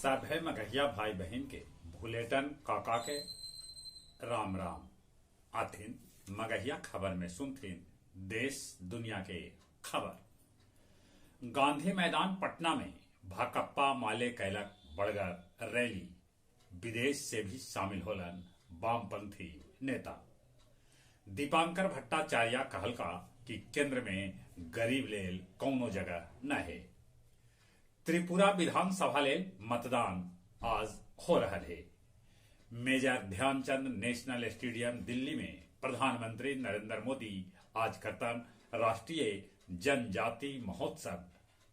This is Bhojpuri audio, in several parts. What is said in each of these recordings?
सभे मगहिया भाई बहन के भूलेटन काका के राम राम। आथिन मगहिया खबर में सुनथिन देश दुनिया के खबर। गांधी मैदान पटना में भाकपा माले कैलक बड़गर रैली। विदेश से भी शामिल होलन वामपंथी नेता। दीपांकर भट्टाचार्य कहलका कि केंद्र में गरीब लेल कौनो जगह न है। त्रिपुरा विधानसभा लेल मतदान आज हो रहा है। Major Dhyan Chand national stadium Delhi में प्रधानमंत्री नरेंद्र मोदी आज करतन राष्ट्रीय जनजाति महोत्सव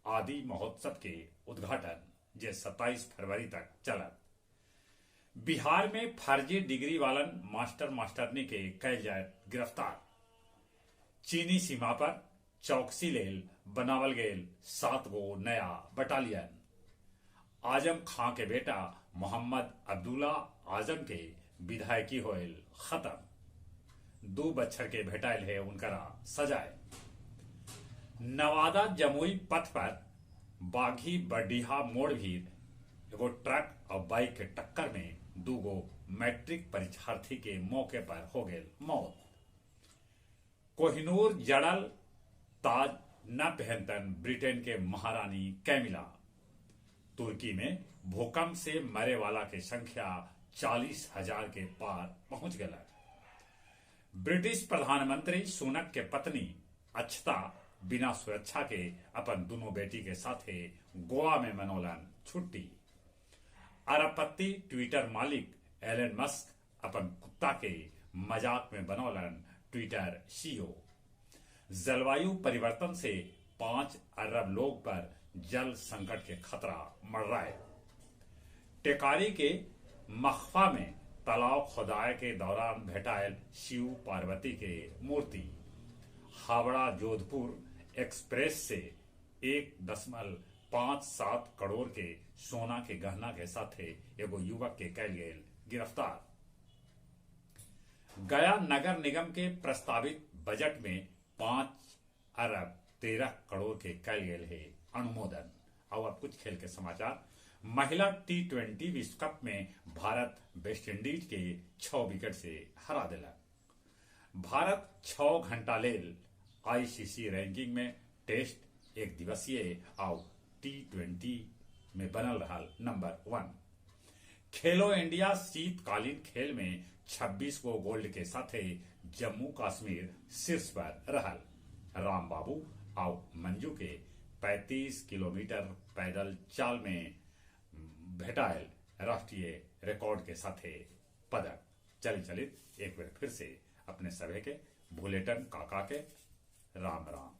आदि महोत्सव के उद्घाटन जे 27 फरवरी तक चलत। बिहार में फर्जी डिग्री वालन मास्टरनी के कैल जाए गिरफ्तार। चीनी सीमा पर चौकसी लेल बनावल गेल 7 गो नया बटालियन। आजम खां के बेटा मोहम्मद अब्दुल्ला आजम के विधायकी होयल खत्म। 2 बच्चर के भेटाइल है उनकरा सजाए। नवादा जमुई पथ पर बाघी बडीहा मोड़ भी एगो ट्रक और बाइक के टक्कर में 2 गो मैट्रिक परीक्षार्थी के मौके पर हो गए मौत। कोहिनूर जड़ल ताज न पहनतन ब्रिटेन के महारानी कैमिला। तुर्की में भूकंप से मरे वाला के संख्या 40,000 के पार पहुंच गया। ब्रिटिश प्रधानमंत्री सुनक के पत्नी अक्षता बिना सुरक्षा के अपन दोनों बेटी के साथे गोवा में मनोलन छुट्टी। अरबपति ट्विटर मालिक एलन मस्क अपन कुत्ता के मजाक में बनौलन ट्विटर सीईओ। जलवायु परिवर्तन से 5 अरब लोग पर जल संकट के खतरा मंडराए। टेकारी के मखफा में तालाब खुदाई के दौरान भेटायल शिव पार्वती के मूर्ति। हावड़ा जोधपुर एक्सप्रेस से 1.57 करोड़ के सोना के गहना के साथ एगो युवक के कैल गेल गिरफ्तार। गया नगर निगम के प्रस्तावित बजट में 5 अरब 13 करोड़ के कैल गेल है अनुमोदन। और अब कुछ खेल के समाचार। महिला T20 विश्व कप में भारत वेस्टइंडीज के 6 विकेट से हरा दिला। भारत 6 घंटा लेल ICC रैंकिंग में टेस्ट एक दिवसीय और T20 में बनल रहा नंबर 1। खेलो इंडिया शीतकालीन खेल में 26 गो गोल्ड के साथ जम्मू कश्मीर शीर्ष पर रहल। राम बाबू और मंजू के 35 किलोमीटर पैदल चाल में भेटायल राष्ट्रीय रिकॉर्ड के साथ पदक। चलित एक बार फिर से अपने सभी के भूलेटन काका के राम राम।